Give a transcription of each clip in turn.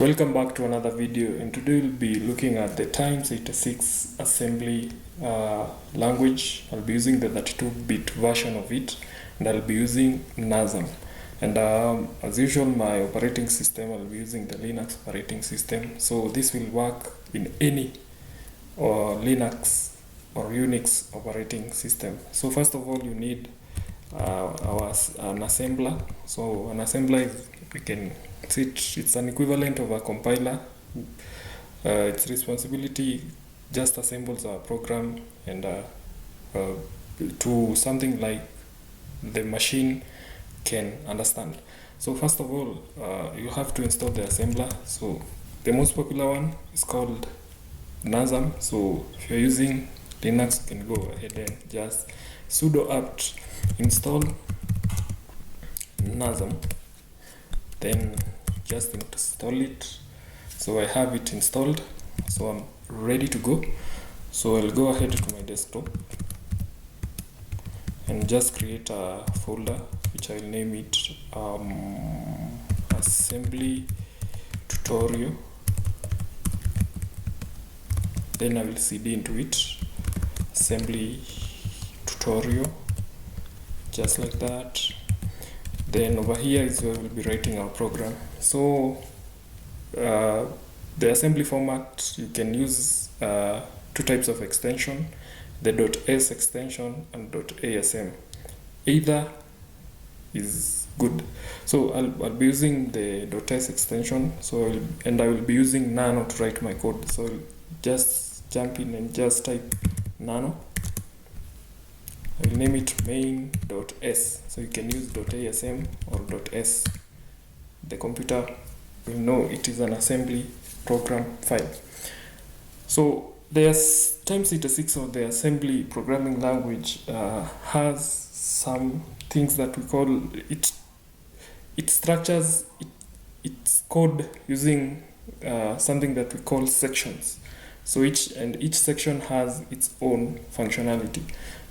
Welcome back to another video, and today we'll be looking at the X86 assembly language. I'll be using the 32-bit version of it, and I'll be using NASM. And as usual, my operating system, I'll be using the Linux operating system. So this will work in any Linux or Unix operating system. So first of all, you need an assembler. So an assembler is, it's an equivalent of a compiler. Its responsibility just assembles our program and to something like the machine can understand. So first of all, you have to install the assembler. So the most popular one is called NASM. So if you're using Linux, you can go ahead and just sudo apt install NASM, then just install it. So I have it installed, so I'm ready to go. So I'll go ahead to my desktop and just create a folder which I'll name it assembly tutorial. Then I will cd into it assembly tutorial, just like that. Then over here is where we'll be writing our program. So the assembly format, you can use two types of extension, the .s extension and .asm. Either is good. So I'll be using the .s extension. So I will be using nano to write my code. So I'll just jump in and just type nano. I will name it main.s. So you can use .asm or .s. The computer will know it is an assembly program file. So there's X86 or the assembly programming language has some things that we call it. It structures its code using something that we call sections. So each section has its own functionality.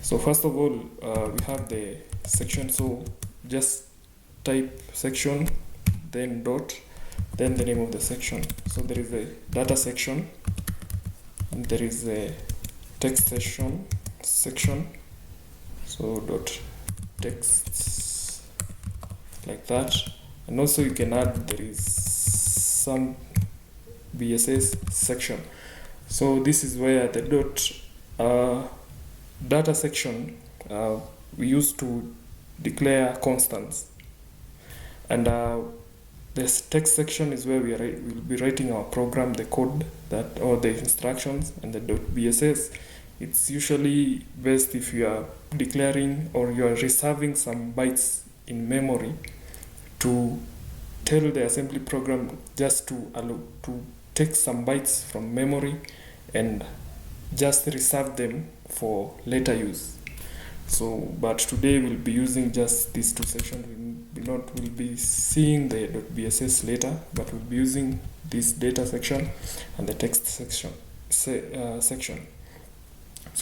So first of all, we have the section. So just type section, then dot, then the name of the section. So there is a data section, and there is a text section. So dot text, like that. And also you can add, there is some BSS section. So this is where the dot data section we use to declare constants, and this text section is where we'll be writing our program, the code that or the instructions. And the .bss, it's usually best if you are declaring or you are reserving some bytes in memory to tell the assembly program just to allow to take some bytes from memory and just reserve them for later use. So but today we'll be using just these two sections. We'll be seeing the .bss later, but we'll be using this data section and the text section. So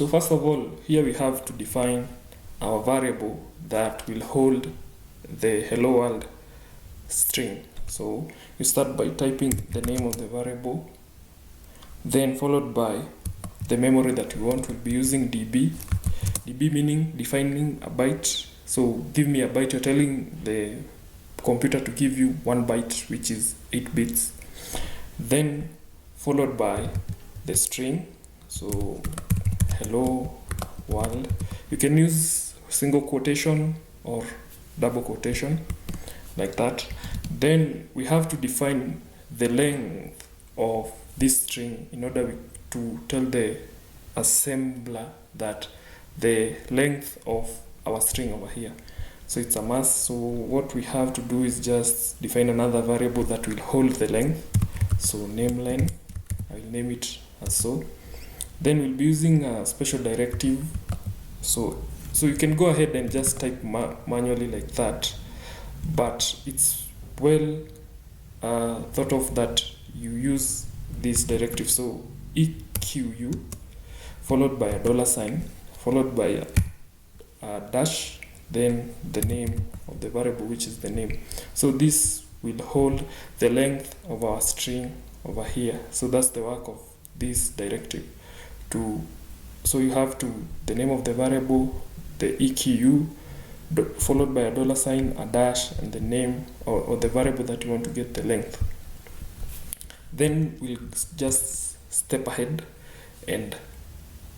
first of all, here we have to define our variable that will hold the hello world string. So you start by typing the name of the variable, then followed by the memory that we want. We'll be using db meaning defining a byte. So give me a byte. You're telling the computer to give you 1 byte, which is 8 bits. Then followed by the string. So hello world. You can use single quotation or double quotation, like that. Then we have to define the length of this string in order to tell the assembler that the length of our string over here. So it's a must. So what we have to do is just define another variable that will hold the length. So nameLen, I will name it as so. Then we'll be using a special directive. So you can go ahead and just type manually like that, but it's well thought of that you use this directive. So EQU followed by a $, followed by a dash, then the name of the variable, which is the name. So this will hold the length of our string over here. So that's the work of this directive. So you have the name of the variable, the EQ, followed by a $sign, a dash, and the name or the variable that you want to get the length. Then we'll just step ahead and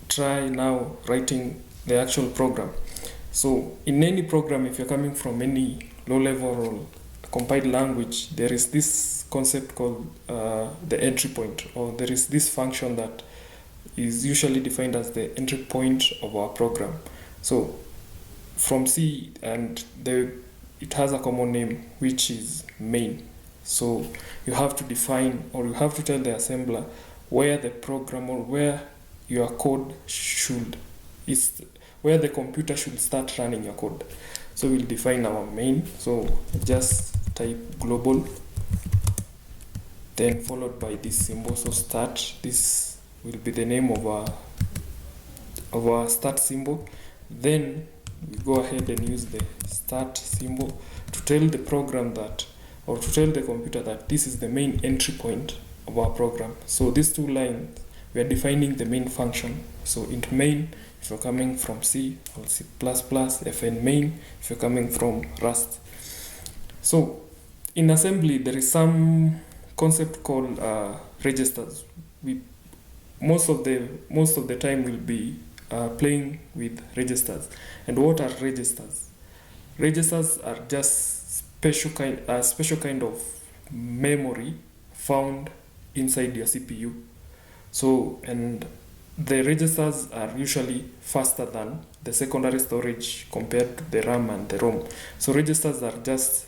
try now writing the actual program. So in any program, if you're coming from any low-level or compiled language, there is this concept called the entry point, or there is this function that is usually defined as the entry point of our program. So from C, and it has a common name, which is main. So you have to define, or you have to tell the assembler where the program or where your code where the computer should start running your code. So we'll define our main. So just type global, then followed by this symbol. So start. This will be the name of our start symbol. Then we go ahead and use the start symbol to tell the program that, or to tell the computer that this is the main entry point of our program. So these two lines, we are defining the main function. So int main if you're coming from C or C++, fn main if you're coming from Rust. So in assembly, there is some concept called registers. Most of the time we'll be playing with registers. And what are registers? Registers are just special kind of memory found inside your CPU. So, and the registers are usually faster than the secondary storage compared to the RAM and the ROM. So registers are just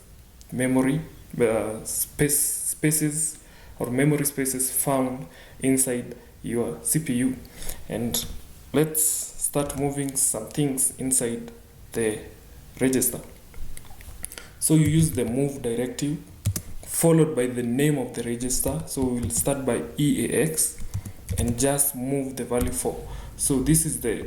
memory spaces or memory spaces found inside your CPU. And let's start moving some things inside the register. So you use the move directive followed by the name of the register. So we'll start by EAX and just move the value 4. So this is the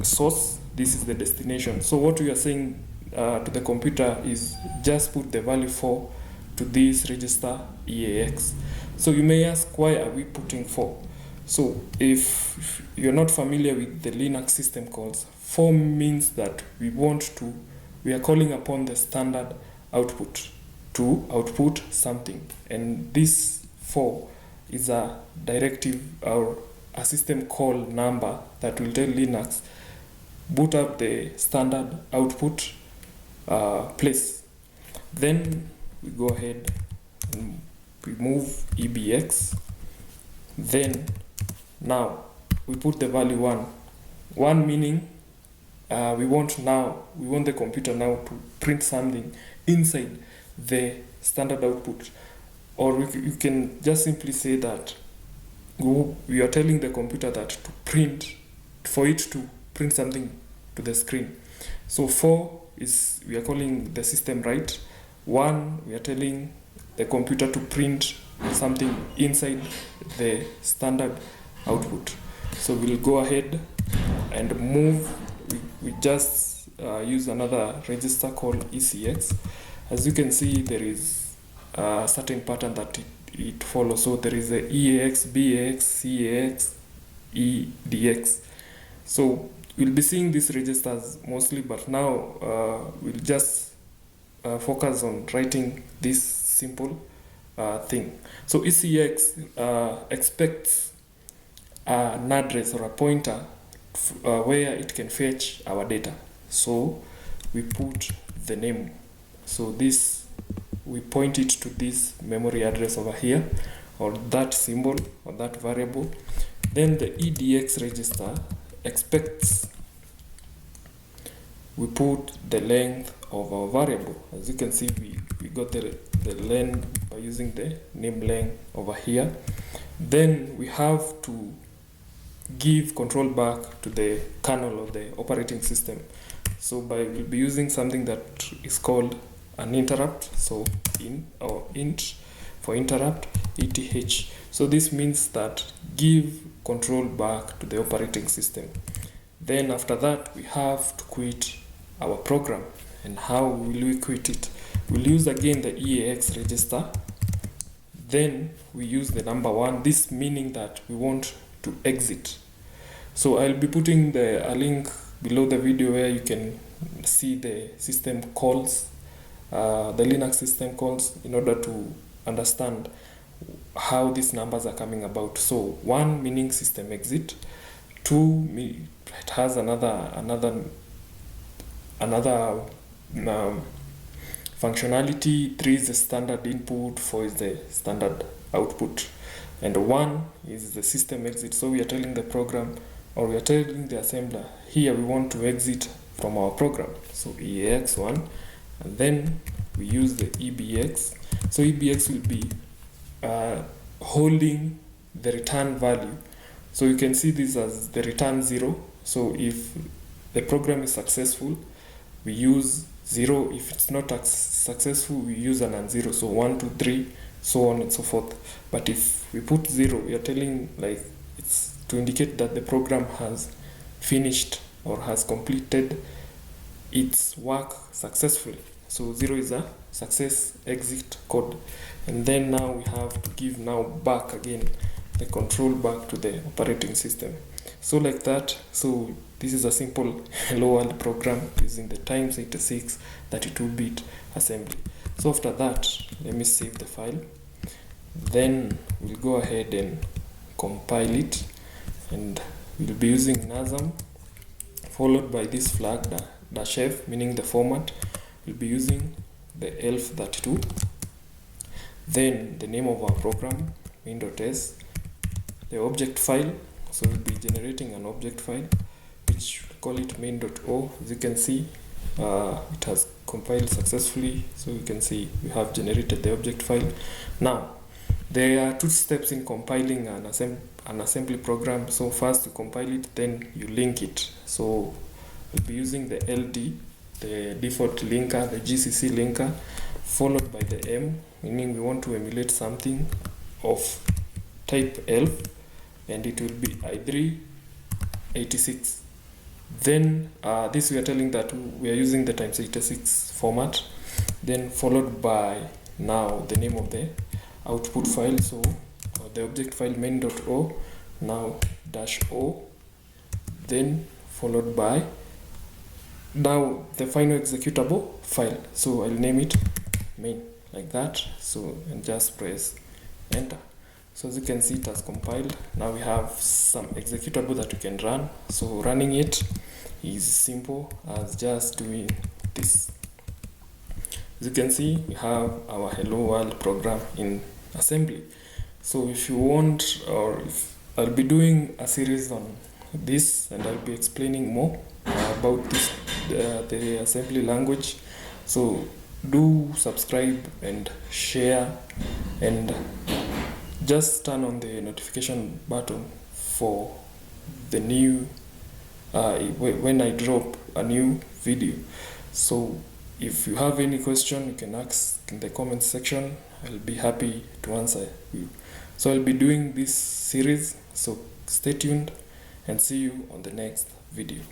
source, this is the destination. So what we are saying to the computer is just put the value 4 to this register EAX. So you may ask, why are we putting 4? So if you're not familiar with the Linux system calls, 4 means that we are calling upon the standard output to output something. And this 4 is a directive or a system call number that will tell Linux, boot up the standard output place. Then we go ahead and we move EBX. Then now we put the value 1. 1 meaning we want the computer now to print something inside the standard output. Or you can just simply say that we are telling the computer that for it to print something to the screen. So 4 is, we are calling the system write. 1, we are telling the computer to print something inside the standard output. So we'll go ahead and move. We just use another register called ECX. As you can see, there is a certain pattern that it follows. So there is a EAX, BAX, CAX, EDX. So we'll be seeing these registers mostly, but now we'll just focus on writing this simple thing. So ECX expects an address or a pointer where it can fetch our data. So we put the name. So this, we point it to this memory address over here, or that symbol or that variable. Then the EDX register expects we put the length of our variable. As you can see, we got the length by using the name length over here. Then we have to give control back to the kernel of the operating system. So we'll be using something that is called an interrupt. So int for interrupt, ETH. So this means that give control back to the operating system. Then after that, we have to quit our program. And how will we quit it? we'll use again the EAX register. Then we use the number 1, this meaning that we want to exit. So I'll be putting a link below the video where you can see the system calls, the Linux system calls, in order to understand how these numbers are coming about. So 1 meaning system exit, 2 it has another functionality, 3 is the standard input, 4 is the standard output, and 1 is the system exit. So we are telling the program, or we are telling the assembler, here we want to exit from our program. So EAX1, and then we use the EBX. So EBX will be holding the return value. So you can see this as the return 0. So if the program is successful, we use 0. If it's not successful, we use an non-zero. So 1, 2, 3, so on and so forth. But if we put 0, we are telling, like, it's to indicate that the program has finished or has completed its work successfully. So 0 is a success exit code. And then now we have to give now back again the control back to the operating system. So like that. So this is a simple hello world program using the X86 32-bit assembly. So after that, let me save the file. Then we'll go ahead and compile it, and we'll be using NASM followed by this flag -f, meaning the format. We'll be using the ELF32, then the name of our program, main.s, the object file. So we'll be generating an object file, which we'll call it main.o. As you can see, it has compiled successfully. So you can see we have generated the object file. Now, there are 2 steps in compiling an assembly program. So first you compile it, then you link it. So we'll be using the LD, the default linker, the GCC linker, followed by the M, meaning we want to emulate something of type ELF, and it will be i386. Then this we are telling that we are using the X86 format, then followed by now the name of the output file. So the object file main.o, now -o, then followed by now the final executable file. So I'll name it main, like that. So, and just press enter. So as you can see, it has compiled. Now we have some executable that we can run. So running it is simple as just doing this. As you can see, we have our hello world program in assembly. So if you want, or if I'll be doing a series on this, and I'll be explaining more about this the assembly language. So do subscribe and share, and just turn on the notification button for the new when I drop a new video. So if you have any question, you can ask in the comment section. I'll be happy to answer you. So I'll be doing this series, so stay tuned and see you on the next video.